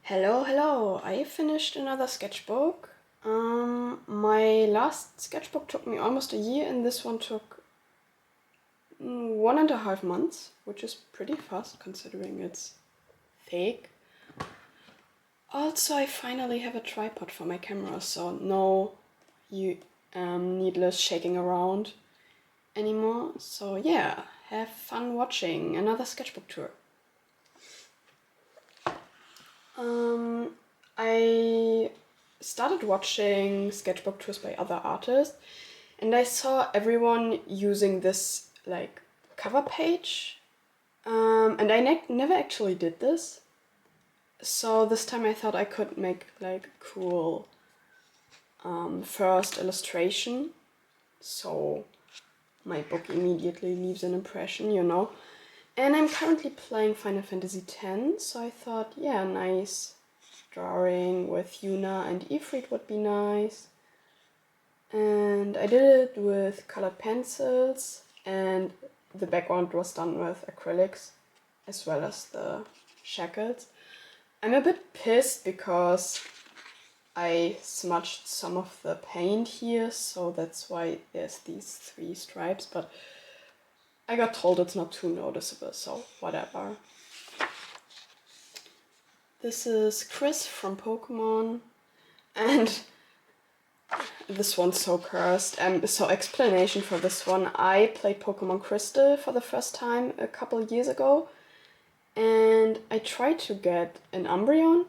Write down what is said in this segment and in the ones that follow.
Hello. I finished another sketchbook. My last sketchbook took me almost a year, and this one took 1.5 months, which is pretty fast considering it's fake. Also, I finally have a tripod for my camera, so no needless shaking around anymore. So yeah, have fun watching another sketchbook tour. I started watching sketchbook tours by other artists, and I saw everyone using this like cover page, and I never actually did this. So this time I thought I could make like a cool first illustration, so my book immediately leaves an impression, you know. And I'm currently playing Final Fantasy X, so I thought, yeah, nice drawing with Yuna and Ifrit would be nice. And I did it with colored pencils, and the background was done with acrylics, as well as the shackles. I'm a bit pissed because I smudged some of the paint here, so that's why there's these 3 stripes, but I got told it's not too noticeable, so whatever. This is Chris from Pokemon, and this one's so cursed. So explanation for this one, I played Pokemon Crystal for the first time a couple years ago, and I tried to get an Umbreon,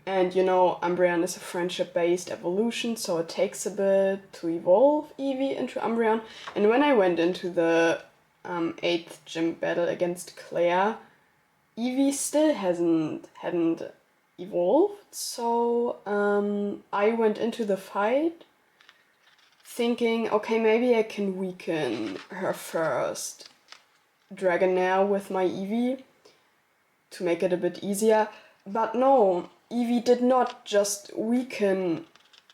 and you know, Umbreon is a friendship-based evolution, so it takes a bit to evolve Eevee into Umbreon. And when I went into the 8th gym battle against Claire, Eevee still hadn't evolved, so I went into the fight thinking, okay, maybe I can weaken her first Dragonair with my Eevee to make it a bit easier. But no, Eevee did not just weaken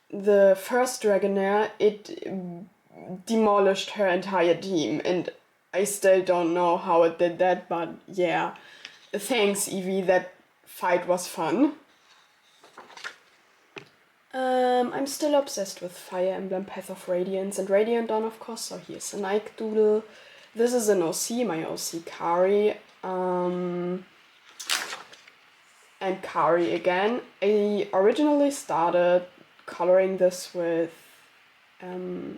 the first Dragonair, it demolished her entire team, and I still don't know how it did that, but yeah. Thanks, Eevee, that fight was fun. I'm still obsessed with Fire Emblem Path of Radiance and Radiant Dawn, of course, so here's a Nike doodle. This is an OC, my OC Kari. And Kari again. I originally started coloring this with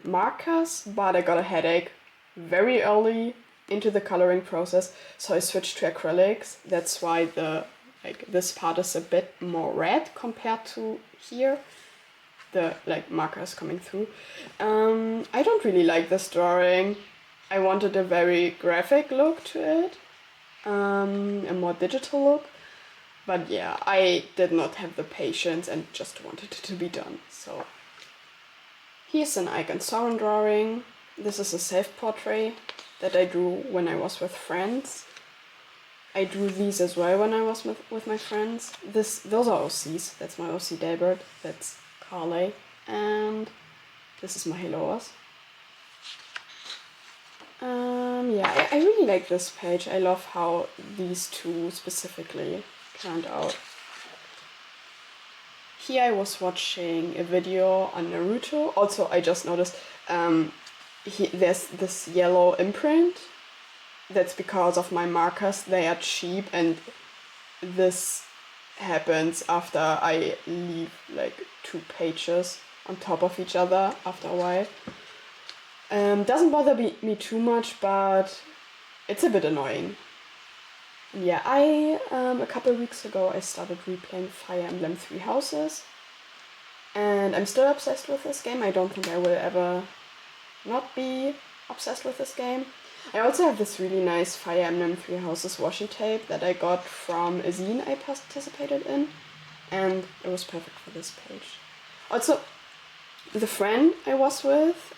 markers, but I got a headache very early into the coloring process, so I switched to acrylics. That's why this part is a bit more red compared to here, the markers coming through. I don't really like this drawing. I wanted a very graphic look to it, a more digital look, but yeah, I did not have the patience and just wanted it to be done. So here's an Ike and Soren drawing. This is a self-portrait that I drew when I was with friends. I drew these as well when I was with my friends. Those are OCs. That's my OC Delbert. That's Carly. And this is my Heloas. Yeah, I really like this page. I love how these two specifically turned out. Here I was watching a video on Naruto. Also, I just noticed there's this yellow imprint. That's because of my markers. They are cheap, and this happens after I leave like 2 pages on top of each other after a while. Doesn't bother me too much, but it's a bit annoying. Yeah, a couple weeks ago I started replaying Fire Emblem 3 Houses, and I'm still obsessed with this game. I don't think I will ever not be obsessed with this game. I also have this really nice Fire Emblem 3 Houses washi tape that I got from a zine I participated in, and it was perfect for this page. Also, the friend I was with,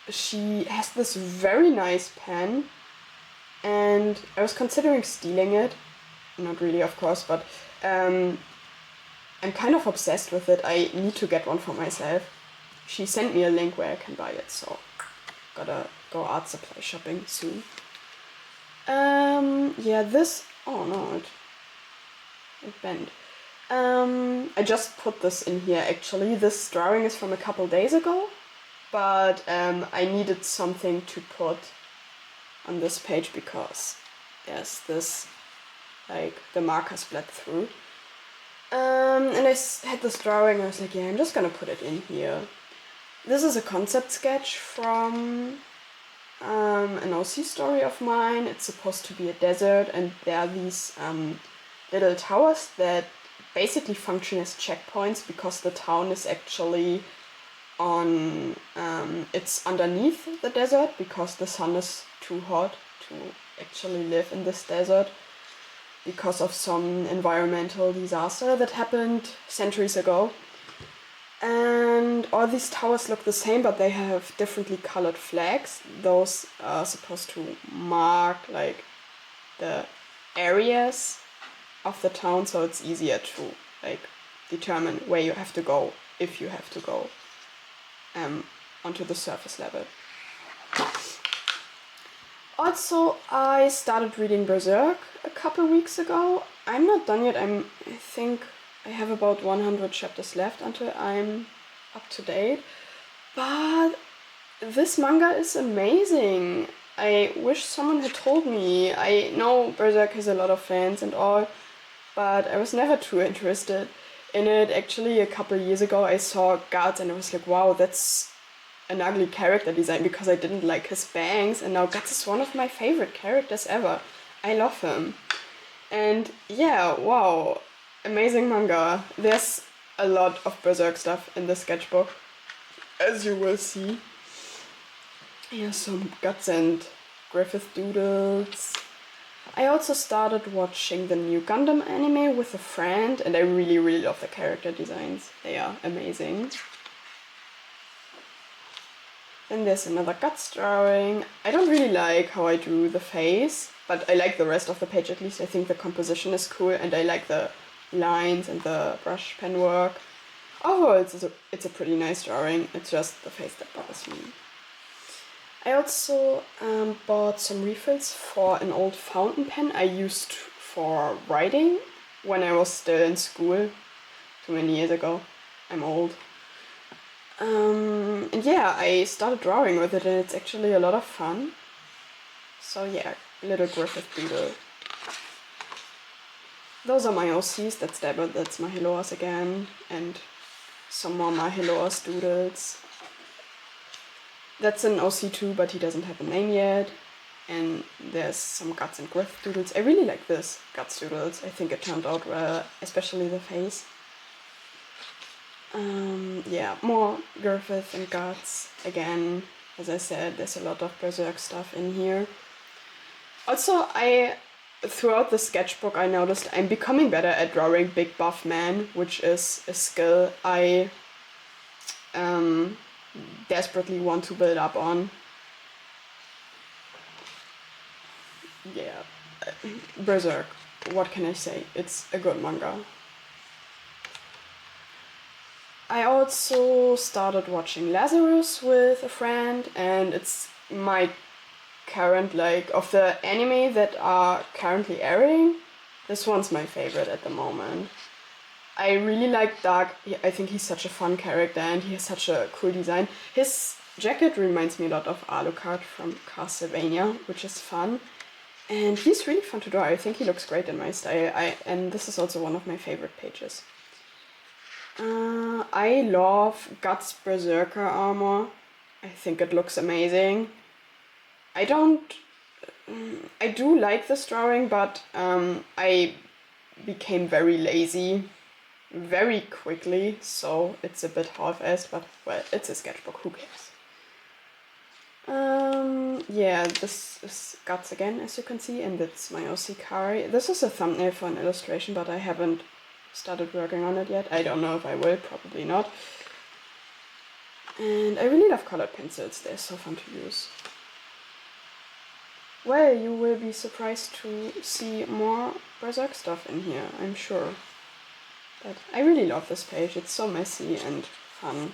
she has this very nice pen, and I was considering stealing it. Not really, of course, but I'm kind of obsessed with it. I need to get one for myself. She sent me a link where I can buy it, so gotta go art supply shopping soon. Yeah, this, oh no, It bent. I just put this in here actually. This drawing is from a couple days ago, but I needed something to put on this page because there's this, like, the marker split through. And I had this drawing, I was like, yeah, I'm just gonna put it in here. This is a concept sketch from an OC story of mine. It's supposed to be a desert, and there are these little towers that basically function as checkpoints because the town is actually on, it's underneath the desert because the sun is too hot to actually live in this desert because of some environmental disaster that happened centuries ago. And all these towers look the same, but they have differently colored flags. Those are supposed to mark, like, the areas of the town, so it's easier to, like, determine where you have to go, if you have to go onto the surface level. Also, I started reading Berserk a couple weeks ago. I'm not done yet. I think I have about 100 chapters left until I'm up to date. But this manga is amazing. I wish someone had told me. I know Berserk has a lot of fans and all, but I was never too interested in it. Actually, a couple years ago I saw Guts and I was like, wow, that's an ugly character design because I didn't like his bangs, and now Guts is one of my favorite characters ever. I love him. And yeah, wow, amazing manga. There's a lot of Berserk stuff in the sketchbook, as you will see. Here's some Guts and Griffith doodles. I also started watching the new Gundam anime with a friend, and I really, really love the character designs. They are amazing. Then there's another Guts drawing. I don't really like how I drew the face, but I like the rest of the page at least. I think the composition is cool, and I like the lines and the brush pen work. Overall, it's a pretty nice drawing. It's just the face that bothers me. I also bought some refills for an old fountain pen I used for writing when I was still in school, too many years ago. I'm old. And yeah, I started drawing with it and it's actually a lot of fun. So yeah, little Griffith doodle. Those are my OCs, that's Deborah, that's Mahiloas again, and some more Mahiloas doodles. That's an OC too, but he doesn't have a name yet. And there's some Guts and Griffith doodles. I really like this Guts doodles. I think it turned out well, especially the face. Yeah, more Griffith and Guts. Again, as I said, there's a lot of Berserk stuff in here. Also, throughout the sketchbook I noticed I'm becoming better at drawing big buff men, which is a skill I desperately want to build up on. Yeah, Berserk, what can I say? It's a good manga. I also started watching Lazarus with a friend, and it's my current, like, of the anime that are currently airing, this one's my favorite at the moment. I really like Dark. I think he's such a fun character and he has such a cool design. His jacket reminds me a lot of Alucard from Castlevania, which is fun. And he's really fun to draw. I think he looks great in my style. And this is also one of my favorite pages. I love Guts Berserker armor. I think it looks amazing. I do like this drawing, but I became very lazy very quickly, so it's a bit half-assed, but well, it's a sketchbook, who cares? Yeah, this is Guts again, as you can see, and it's my OC Kari. This is a thumbnail for an illustration, but I haven't started working on it yet. I don't know if I will, probably not. And I really love colored pencils, they're so fun to use. Well, you will be surprised to see more Berserk stuff in here, I'm sure. But I really love this page, it's so messy and fun.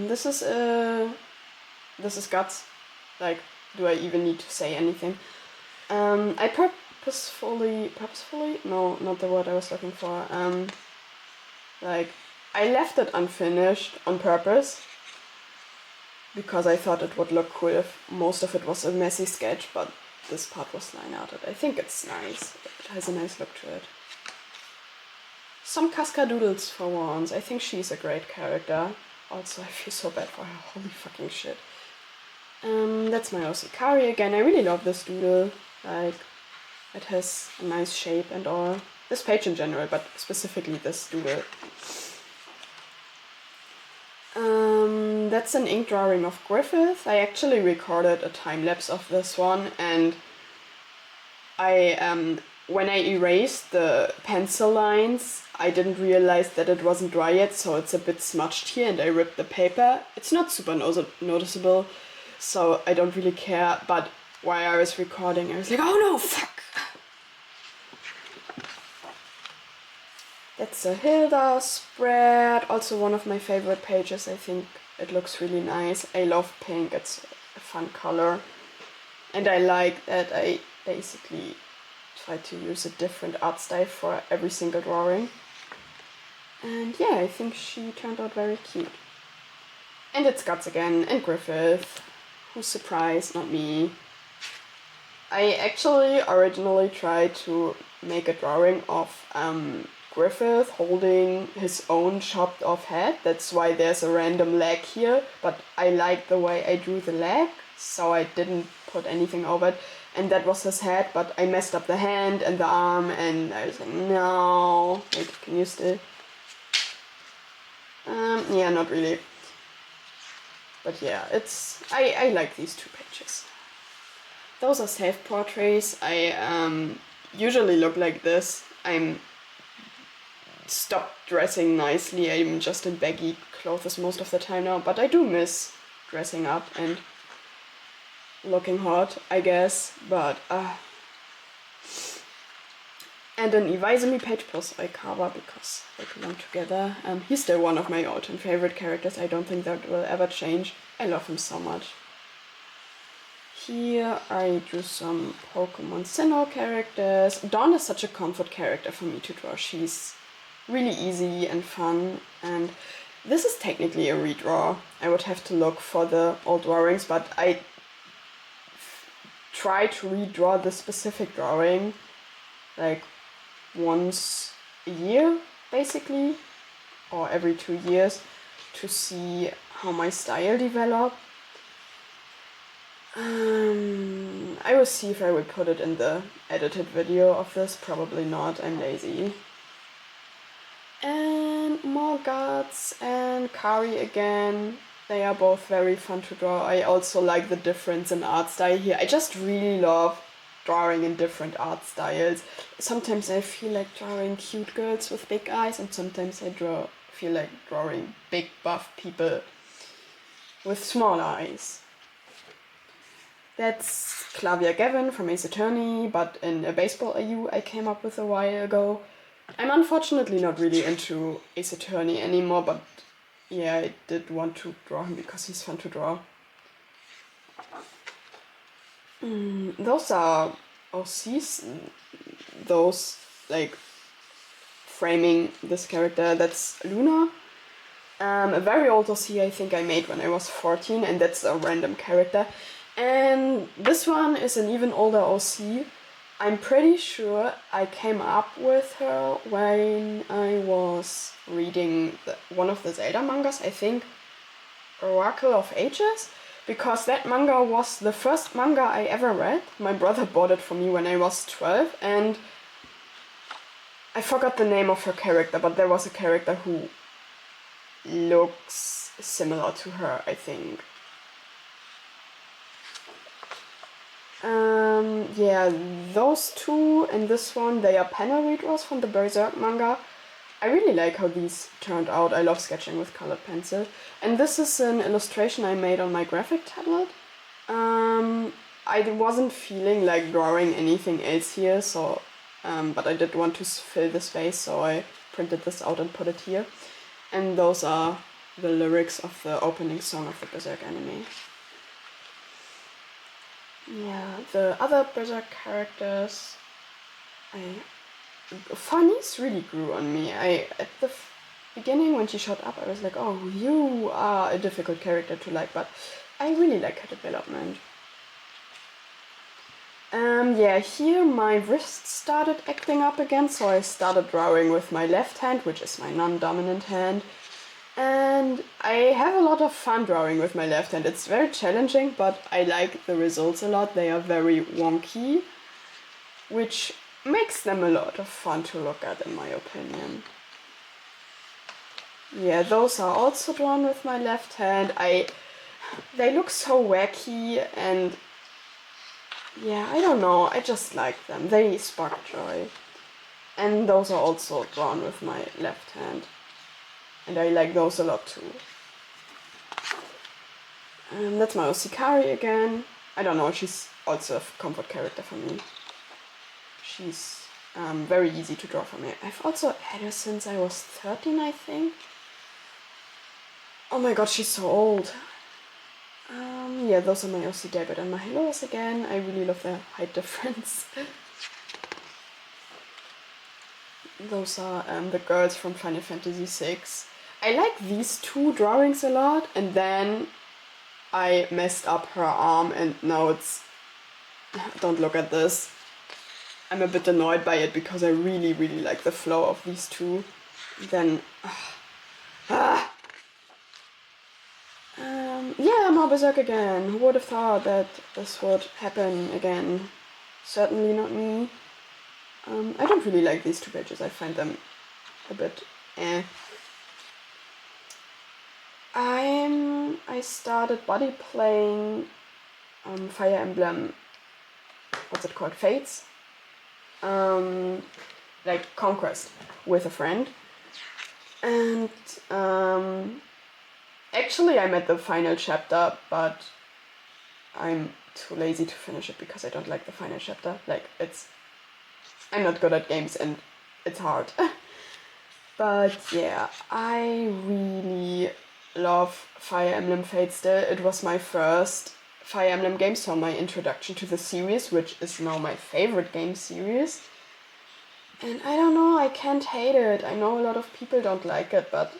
This is Guts. Like, do I even need to say anything? I purposefully? No, not the word I was looking for. Like, I left it unfinished on purpose because I thought it would look cool if most of it was a messy sketch, but this part was line arted. I think it's nice. It has a nice look to it. Some Cascadoodles for once. I think she's a great character. Also, I feel so bad for her. Holy fucking shit. That's my OC Kari again. I really love this doodle. Like, it has a nice shape and all. This page in general, but specifically this doodle. That's an ink drawing of Griffith. I actually recorded a time lapse of this one, and when I erased the pencil lines, I didn't realize that it wasn't dry yet, so it's a bit smudged here, and I ripped the paper. It's not super noticeable, so I don't really care, but while I was recording, I was like, oh no, fuck! That's a Hilda spread, also one of my favorite pages. I think it looks really nice. I love pink, it's a fun color. And I like that I basically try to use a different art style for every single drawing. And yeah, I think she turned out very cute. And it's Guts again, and Griffith. Who's surprised? Not me. I actually originally tried to make a drawing of Griffith holding his own chopped off head. That's why there's a random leg here, but I like the way I drew the leg, so I didn't put anything over it. And that was his head, but I messed up the hand and the arm, and I was like, no. Wait, can you still? Yeah, not really. But yeah, I like these two pages. Those are self-portraits. I usually look like this. I'm stopped dressing nicely. I'm just in baggy clothes most of the time now, but I do miss dressing up and looking hot, I guess. But and an Iwaizumi page plus Oikawa because they belong together. He's still one of my all-time favorite characters. I don't think that will ever change. I love him so much. Here I drew some Pokemon Sinnoh characters. Dawn is such a comfort character for me to draw. She's really easy and fun, and this is technically a redraw. I would have to look for the old drawings, but I try to redraw the specific drawing like once a year, basically, or every 2 years, to see how my style developed. I will see if I will put it in the edited video of this. Probably not, I'm lazy. And more Guts and Kari again. They are both very fun to draw. I also like the difference in art style here. I just really love drawing in different art styles. Sometimes I feel like drawing cute girls with big eyes, and sometimes I feel like drawing big buff people with small eyes. That's Clavia Gavin from Ace Attorney, but in a baseball AU I came up with a while ago. I'm unfortunately not really into Ace Attorney anymore, but yeah, I did want to draw him because he's fun to draw. Those are OCs, those like framing this character. That's Luna. A very old OC I think I made when I was 14, and that's a random character. And this one is an even older OC. I'm pretty sure I came up with her when I was reading one of the Zelda mangas, I think Oracle of Ages, because that manga was the first manga I ever read. My brother bought it for me when I was 12, and I forgot the name of her character, but there was a character who looks similar to her, I think. Yeah, those two and this one, they are panel redraws from the Berserk manga. I really like how these turned out. I love sketching with colored pencil. And this is an illustration I made on my graphic tablet. I wasn't feeling like drawing anything else here, so but I did want to fill the space, so I printed this out and put it here. And those are the lyrics of the opening song of the Berserk anime. Yeah, the other Berserk characters, Fanny's really grew on me. At the beginning when she showed up, I was like, oh, you are a difficult character to like, but I really like her development. Yeah, here my wrist started acting up again, so I started drawing with my left hand, which is my non-dominant hand. And I have a lot of fun drawing with my left hand. It's very challenging, but I like the results a lot. They are very wonky, which makes them a lot of fun to look at, in my opinion. Yeah, those are also drawn with my left hand. They look so wacky, and yeah, I don't know, I just like them. They spark joy. And those are also drawn with my left hand. And I like those a lot too. That's my Osikari again. I don't know, she's also a comfort character for me. She's very easy to draw for me. I've also had her since I was 13, I think. Oh my god, she's so old. Yeah, those are my OC debut and my Hellos again. I really love the height difference. Those are the girls from Final Fantasy VI. I like these two drawings a lot, and then I messed up her arm and now it's... Don't look at this. I'm a bit annoyed by it because I really, really like the flow of these two. Then... yeah, more Berserk again. Who would have thought that this would happen again? Certainly not me. I don't really like these two pages. I find them a bit eh. I started body playing Fire Emblem, what's it called? Fates? Like Conquest with a friend. And actually I'm at the final chapter, but I'm too lazy to finish it because I don't like the final chapter. Like, I'm not good at games and it's hard. But yeah, I really love Fire Emblem Fates still. It was my first Fire Emblem game, so my introduction to the series, which is now my favorite game series. And I don't know, I can't hate it. I know a lot of people don't like it, but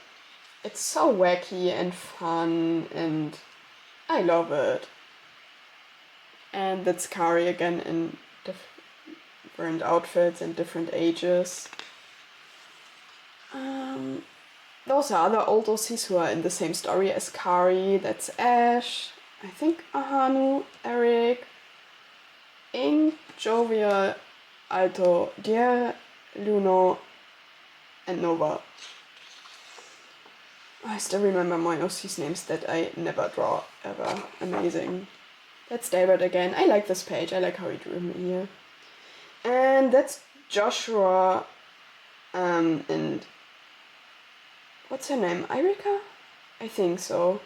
it's so wacky and fun and I love it. And that's Kari again in different outfits and different ages. Those are other old OCs who are in the same story as Kari. That's Ash, I think Ahanu, Eric, Ink, Jovial, Alto, Dier, Luno, and Nova. I still remember my OC's names that I never draw ever. Amazing. That's David again. I like this page. I like how he drew him here. And that's Joshua and what's her name? Irika? I think so.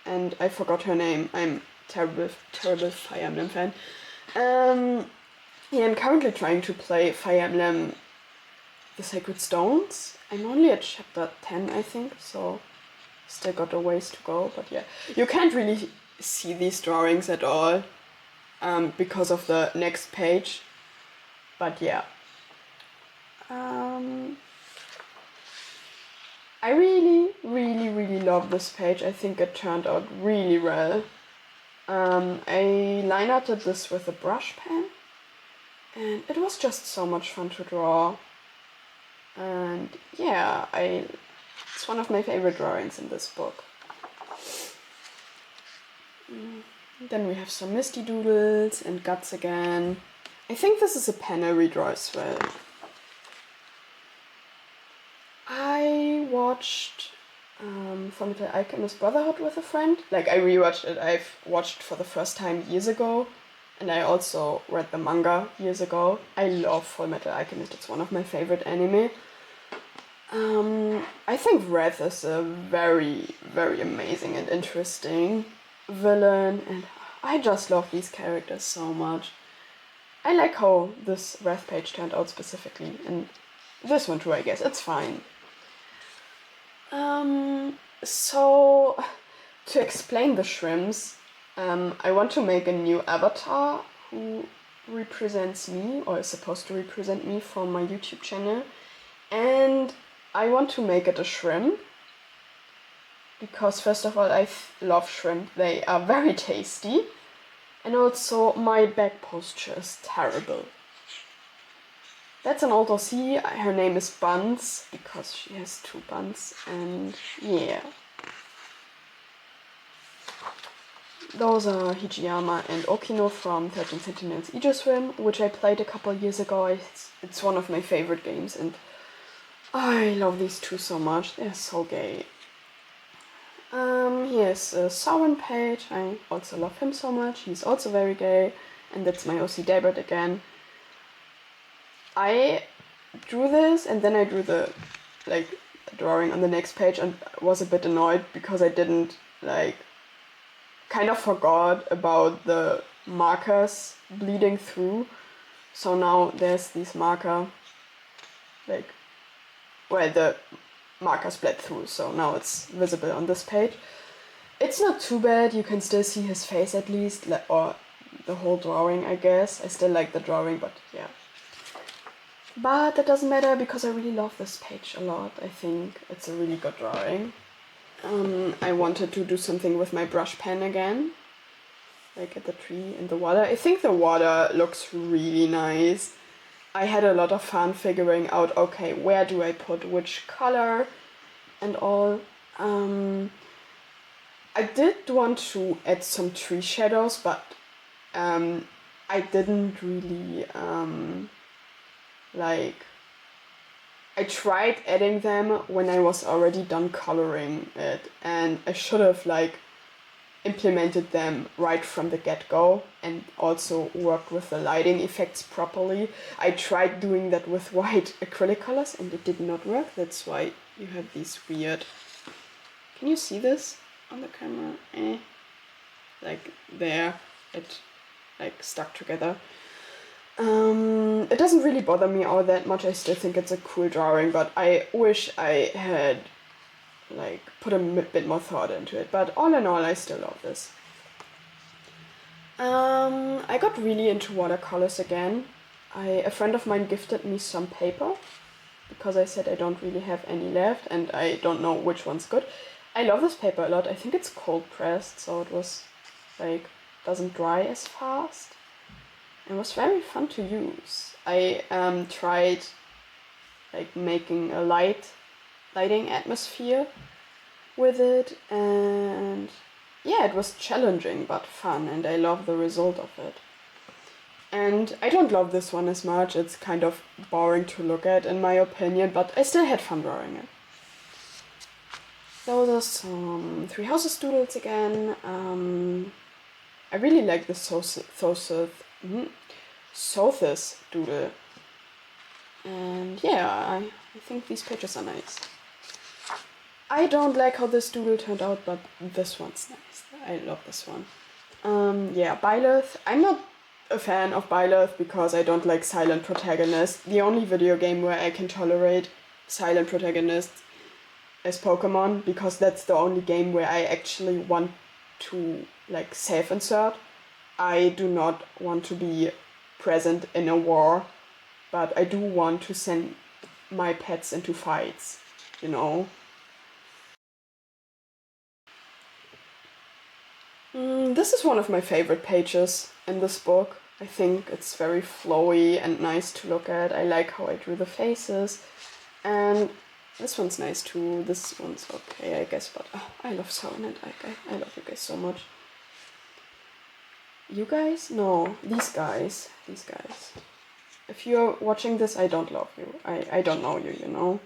And I forgot her name. I'm terrible Fire Emblem fan. Yeah, I'm currently trying to play Fire Emblem The Sacred Stones. I'm only at chapter 10, I think, so still got a ways to go, but yeah. You can't really see these drawings at all because of the next page, but yeah. I really love this page. I think it turned out really well. I line arted this with a brush pen, and it was just so much fun to draw. And yeah, it's one of my favorite drawings in this book. Then we have some Misty Doodles and Guts again. I think this is a panel redraw as well. I watched Fullmetal Alchemist Brotherhood with a friend. Like, I rewatched it. I've watched for the first time years ago. And I also read the manga years ago. I love Fullmetal Alchemist. It's one of my favorite anime. I think Wrath is a very amazing and interesting villain. And I just love these characters so much. I like how this Wrath page turned out specifically. And this one too, I guess. It's fine. So, to explain the shrimps, I want to make a new avatar who represents me, or is supposed to represent me for my YouTube channel. And I want to make it a shrimp. Because first of all, I love shrimp. They are very tasty. And also, my back posture is terrible. That's an old OC. Her name is Buns, because she has 2 buns. And yeah. Those are Hijiyama and Okino from 13 Sentinels Swim, which I played a couple years ago. It's one of my favorite games, and I love these 2 so much. They're so gay. Here's a Sauron page. I also love him so much. He's also very gay. And that's my OC Daybird again. I drew this, and then I drew the drawing on the next page, and was a bit annoyed because I didn't kind of forgot about the markers bleeding through. So now there's this marker, where the markers bled through, so now it's visible on this page. It's not too bad, you can still see his face at least, or the whole drawing, I guess. I still like the drawing, but yeah. But that doesn't matter because I really love this page a lot. I think it's a really good drawing. I wanted to do something with my brush pen again, like at the tree in the water. I think the water looks really nice. I had a lot of fun figuring out, okay, where do I put which color and all. I did want to add some tree shadows, but I didn't really I tried adding them when I was already done coloring it, and I should have implemented them right from the get-go and also worked with the lighting effects properly. I tried doing that with white acrylic colors and it did not work. That's why you have these weird... Can you see this on the camera? There, it stuck together. It doesn't really bother me all that much. I still think it's a cool drawing, but I wish I had put a bit more thought into it. But all in all, I still love this. I got really into watercolors again. A friend of mine gifted me some paper because I said I don't really have any left and I don't know which one's good. I love this paper a lot. I think it's cold pressed, so it was doesn't dry as fast. It was very fun to use. I tried making a lighting atmosphere with it, and yeah, it was challenging but fun, and I love the result of it. And I don't love this one as much. It's kind of boring to look at in my opinion, but I still had fun drawing it. Those are some Three Houses doodles again. I really like the Sothis doodle. And yeah, I think these pages are nice. I don't like how this doodle turned out, but this one's nice. I love this one. Yeah, Byleth. I'm not a fan of Byleth because I don't like silent protagonists. The only video game where I can tolerate silent protagonists is Pokemon, because that's the only game where I actually want to self-insert. I do not want to be present in a war, but I do want to send my pets into fights, you know. This is one of my favorite pages in this book. I think it's very flowy and nice to look at. I like how I drew the faces, and this one's nice too. This one's okay, I guess, but I love Sauron and I love you guys so much. You guys? No, these guys. These guys. If you're watching this, I don't love you. I don't know you, you know.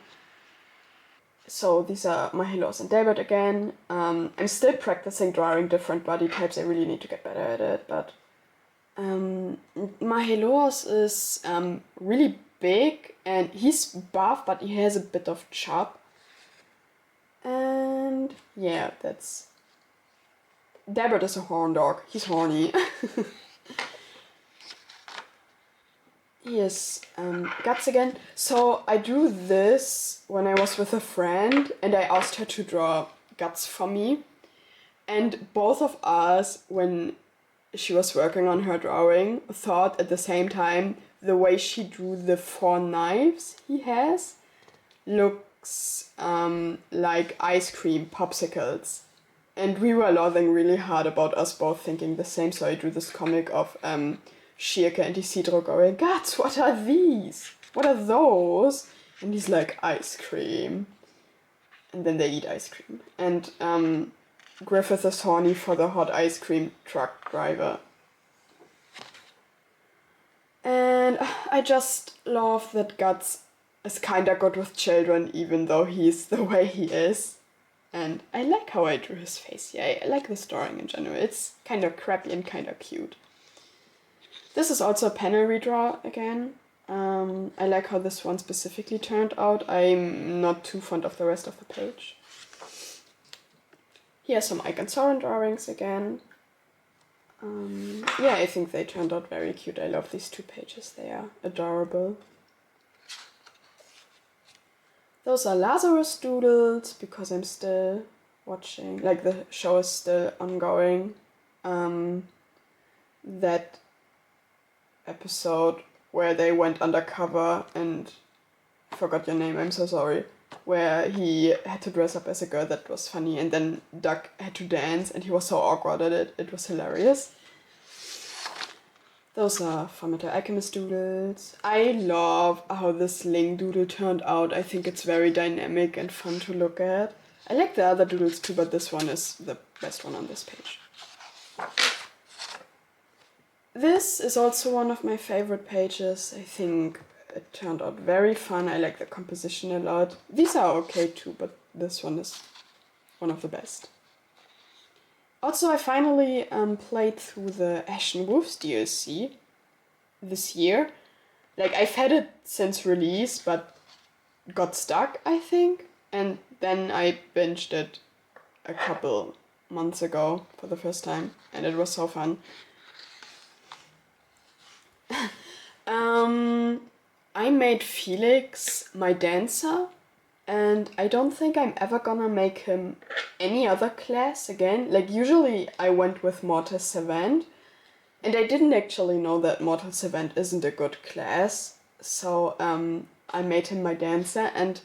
So these are Mahelos and David again. I'm still practicing drawing different body types. I really need to get better at it, but Mahelos is really big and he's buff, but he has a bit of chop. And yeah, that's... Dabbert is a horn dog. He's horny. Yes, Guts again. So I drew this when I was with a friend and I asked her to draw Guts for me. And both of us, when she was working on her drawing, thought at the same time the way she drew the 4 knives he has looks like ice cream popsicles. And we were laughing really hard about us both thinking the same, so I drew this comic of Shirke and Isidro going, "Guts, what are these? What are those?" And he's like, "Ice cream." And then they eat ice cream. And Griffith is horny for the hot ice cream truck driver. And I just love that Guts is kinda good with children, even though he's the way he is. And I like how I drew his face. Yeah, I like this drawing in general. It's kind of crappy and kind of cute. This is also a panel redraw again. I like how this one specifically turned out. I'm not too fond of the rest of the page. Here are some Ike and Soren drawings again. Yeah, I think they turned out very cute. I love these 2 pages. They are adorable. Those are Lazarus doodles, because I'm still watching, like the show is still ongoing. That episode where they went undercover and forgot your name, I'm so sorry, where he had to dress up as a girl, that was funny, and then Doug had to dance and he was so awkward at it, it was hilarious. Those are Fullmetal Alchemist doodles. I love how this Ling doodle turned out. I think it's very dynamic and fun to look at. I like the other doodles too, but this one is the best one on this page. This is also one of my favorite pages. I think it turned out very fun. I like the composition a lot. These are okay too, but this one is one of the best. Also, I finally played through the Ashen Wolves DLC this year. Like, I've had it since release, but got stuck, I think. And then I binged it a couple months ago for the first time, and it was so fun. I made Felix my dancer, and I don't think I'm ever gonna make him any other class again. Like, usually I went with Mortal Savant, and I didn't actually know that Mortal Savant isn't a good class, so I made him my dancer, and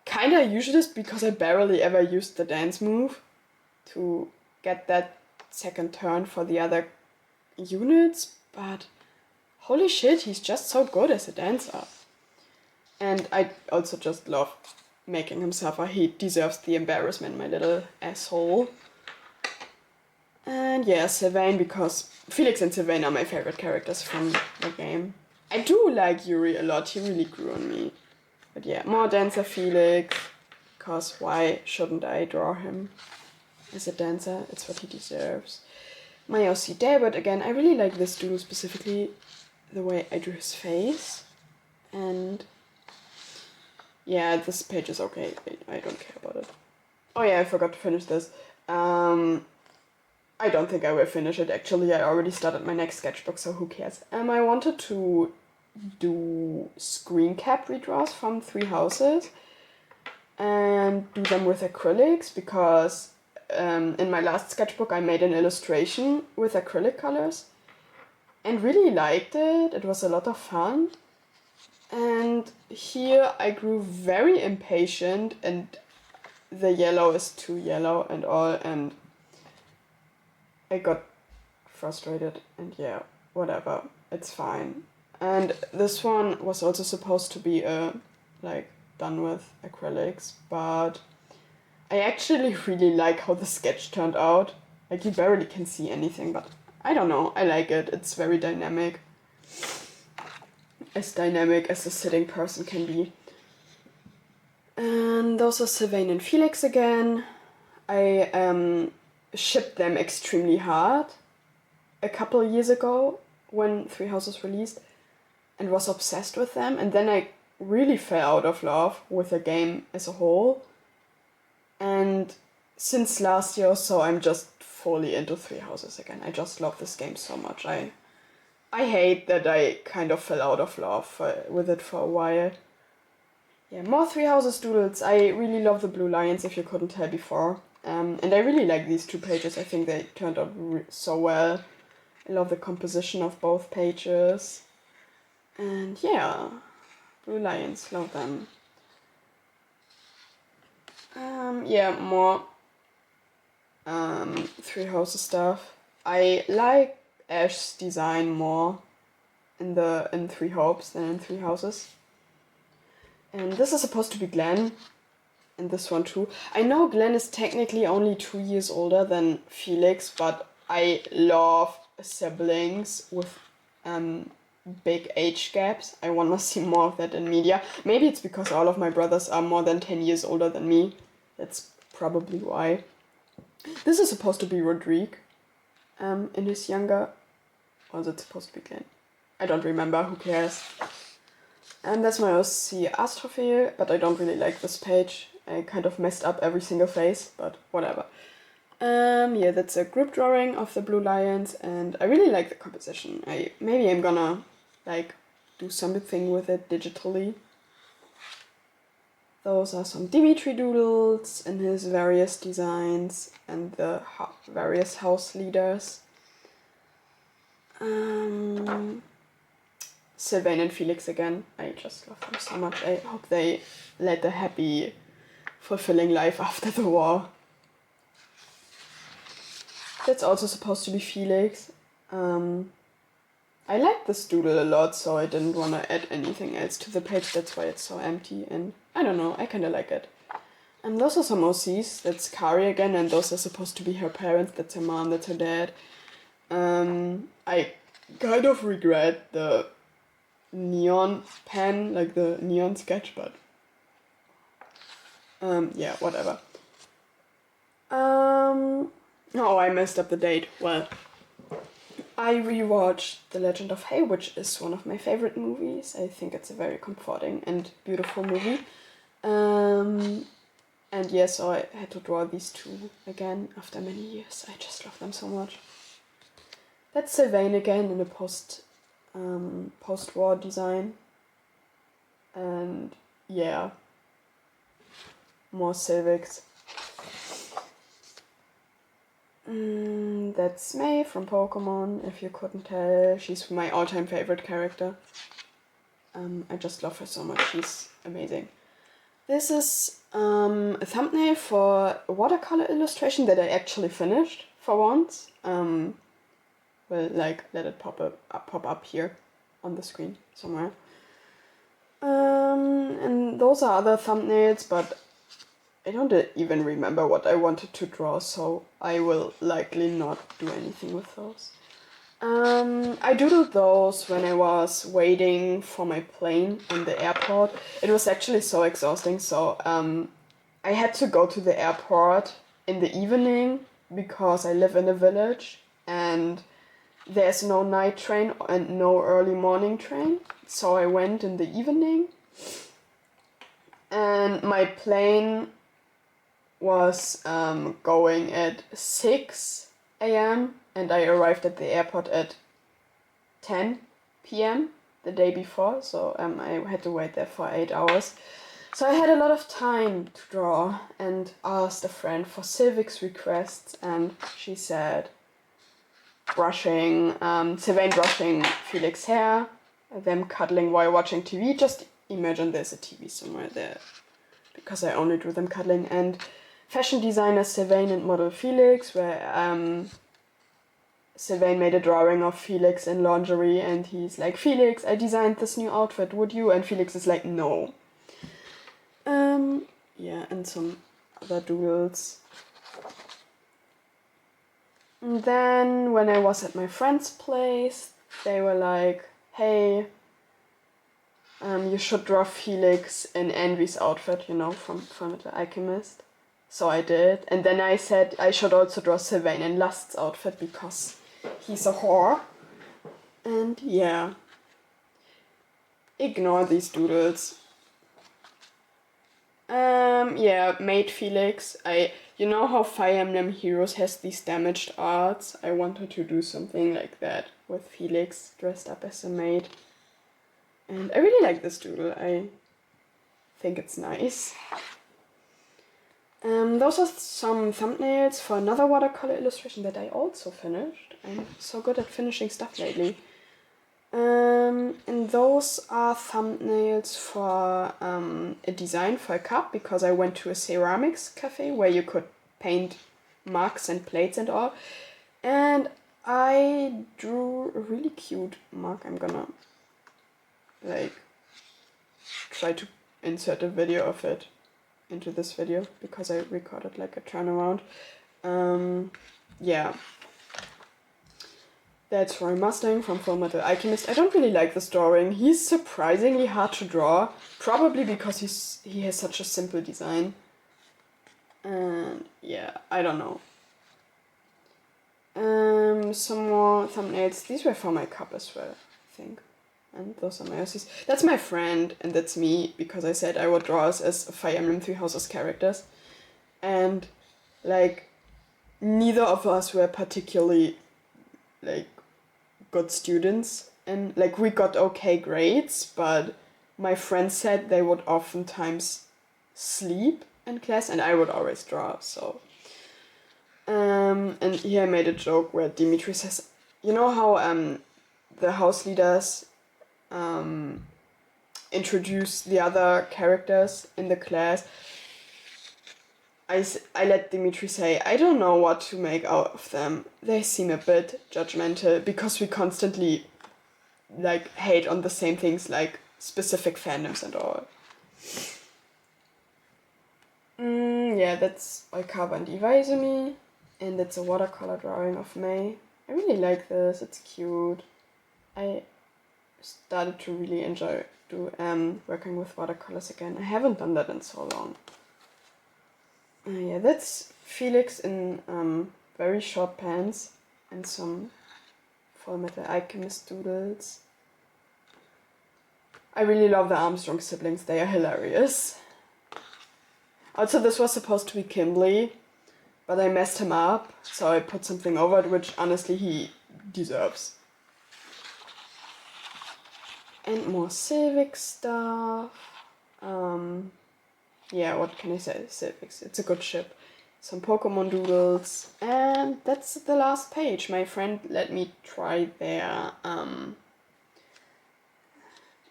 kinda used this because I barely ever used the dance move to get that second turn for the other units, but holy shit, he's just so good as a dancer. And I also just love making him suffer. He deserves the embarrassment, my little asshole. And yeah, Sylvain, because Felix and Sylvain are my favorite characters from the game. I do like Yuri a lot, he really grew on me. But yeah, more dancer Felix, because why shouldn't I draw him as a dancer? It's what he deserves. My OC David, again, I really like this duo specifically, the way I drew his face. And yeah, this page is okay. I don't care about it. Oh yeah, I forgot to finish this. I don't think I will finish it, actually. I already started my next sketchbook, so who cares? I wanted to do screen cap redraws from 3 houses and do them with acrylics, because in my last sketchbook I made an illustration with acrylic colors and really liked it. It was a lot of fun. And here I grew very impatient, and the yellow is too yellow and all, and I got frustrated, and yeah, whatever, it's fine. And this one was also supposed to be like done with acrylics, but I actually really like how the sketch turned out. Like, you barely can see anything, but I don't know, I like it. It's very dynamic. As dynamic as a sitting person can be. And those are Sylvain and Felix again. I shipped them extremely hard a couple of years ago when 3 Houses released, and was obsessed with them, and then I really fell out of love with the game as a whole. And since last year or so, I'm just fully into 3 Houses again. I just love this game so much. I hate that I kind of fell out of love with it for a while. Yeah, more 3 Houses doodles. I really love the blue lions, if you couldn't tell before. And I really like these 2 pages. I think they turned out so well. I love the composition of both pages. And yeah, Blue Lions, love them. Yeah, more Three Houses stuff. I like Ash's design more in Three Hopes than in Three Houses. And this is supposed to be Glenn, and this one too. I know Glenn is technically only 2 years older than Felix, but I love siblings with big age gaps. I want to see more of that in media. Maybe it's because all of my brothers are more than 10 years older than me. That's probably why. This is supposed to be Rodrigue in his younger... Or is it supposed to be Glenn? I don't remember, who cares. And that's my OC Astrophil, but I don't really like this page. I kind of messed up every single face, but whatever. Yeah, that's a group drawing of the Blue Lions, and I really like the composition. Maybe I'm gonna, like, do something with it digitally. Those are some Dimitri doodles in his various designs, and the various house leaders. Sylvain and Felix again. I just love them so much. I hope they led a happy, fulfilling life after the war. That's also supposed to be Felix. I like this doodle a lot, so I didn't want to add anything else to the page. That's why it's so empty, and I don't know, I kind of like it. And those are some OCs. That's Kari again, and those are supposed to be her parents. That's her mom, that's her dad. I kind of regret the neon pen, like the neon sketch, but yeah, whatever. Oh, I messed up the date. Well, I rewatched The Legend of Hay, which is one of my favorite movies. I think it's a very comforting and beautiful movie. And yeah, so I had to draw these 2 again after many years. I just love them so much. That's Sylvain again in a post-war design. And yeah, more Sylvix. That's May from Pokemon, if you couldn't tell. She's my all-time favorite character. I just love her so much, she's amazing. This is a thumbnail for a watercolor illustration that I actually finished for once. Well, like, let it pop up here on the screen somewhere. And those are other thumbnails, but I don't even remember what I wanted to draw, so I will likely not do anything with those. I doodled those when I was waiting for my plane on the airport. It was actually so exhausting, so I had to go to the airport in the evening because I live in a village and there's no night train and no early morning train. So I went in the evening and my plane was going at 6 a.m. and I arrived at the airport at 10 p.m. the day before, so I had to wait there for 8 hours. So I had a lot of time to draw and asked a friend for Sylvic's requests, and she said Sylvain brushing Felix's hair, them cuddling while watching TV. Just imagine there's a TV somewhere there, because I only drew them cuddling. And fashion designer Sylvain and model Felix, where Sylvain made a drawing of Felix in lingerie, and he's like, Felix, I designed this new outfit, would you? And Felix is like, no. Yeah, and some other doodles. And then when I was at my friend's place, they were like, hey, you should draw Felix in Envy's outfit, you know, from Fullmetal Alchemist. So I did. And then I said I should also draw Sylvain in Lust's outfit because he's a whore. And yeah. Ignore these doodles. Yeah, made Felix. You know how Fire Emblem Heroes has these damaged arts? I wanted to do something like that with Felix dressed up as a maid. And I really like this doodle. I think it's nice. Those are some thumbnails for another watercolor illustration that I also finished. I'm so good at finishing stuff lately. And those are thumbnails for a design for a cup, because I went to a ceramics cafe where you could paint mugs and plates and all. And I drew a really cute mug. I'm gonna like try to insert a video of it into this video because I recorded like a turnaround. Yeah. That's Roy Mustang from Fullmetal Alchemist. I don't really like this drawing. He's surprisingly hard to draw, probably because he has such a simple design. And yeah, I don't know. Some more thumbnails. These were for my cup as well, I think. And those are my OCs. That's my friend, and that's me, because I said I would draw us as Fire Emblem Three Houses characters. And, like, neither of us were particularly, like, good students. And, like, we got okay grades, but my friends said they would oftentimes sleep in class, and I would always draw, so... and here I made a joke where Dimitri says, you know how the house leaders introduce the other characters in the class? I let Dimitri say, I don't know what to make out of them. They seem a bit judgmental because we constantly like hate on the same things, like specific fandoms and all. Yeah, that's Oikawa and Iwaizumi. And it's a watercolor drawing of May. I really like this, it's cute. I started to really enjoy working with watercolors again. I haven't done that in so long. Yeah, that's Felix in very short pants and some Fullmetal Alchemist doodles. I really love the Armstrong siblings, they are hilarious. Also, this was supposed to be Kimberly, but I messed him up, so I put something over it, which honestly he deserves. And more civic stuff. Yeah, what can I say? Civics. It's a good ship. Some Pokemon doodles. And that's the last page. My friend let me try their,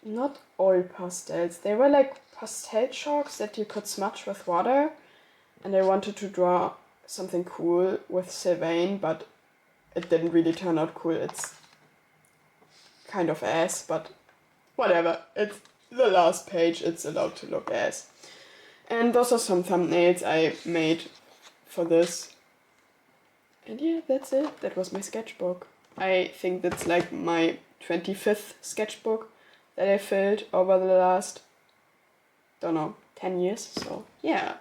not oil pastels. They were like pastel chalks that you could smudge with water. And I wanted to draw something cool with Sylvain, but it didn't really turn out cool. It's kind of ass, but whatever. It's the last page, it's allowed to look ass. And those are some thumbnails I made for this. And yeah, that's it. That was my sketchbook. I think that's like my 25th sketchbook that I filled over the last, don't know, 10 years. So yeah.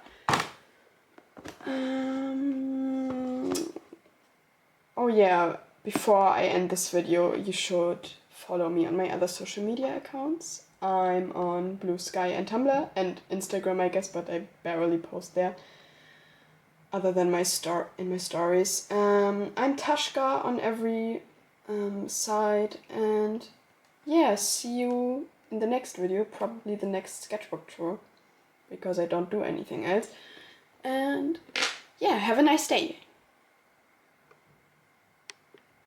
Oh yeah, before I end this video, you should follow me on my other social media accounts. I'm on Blue Sky and Tumblr and Instagram, I guess, but I barely post there, other than my stories. I'm Tashka on every side, and yeah, see you in the next video, probably the next sketchbook tour, because I don't do anything else. And yeah, have a nice day.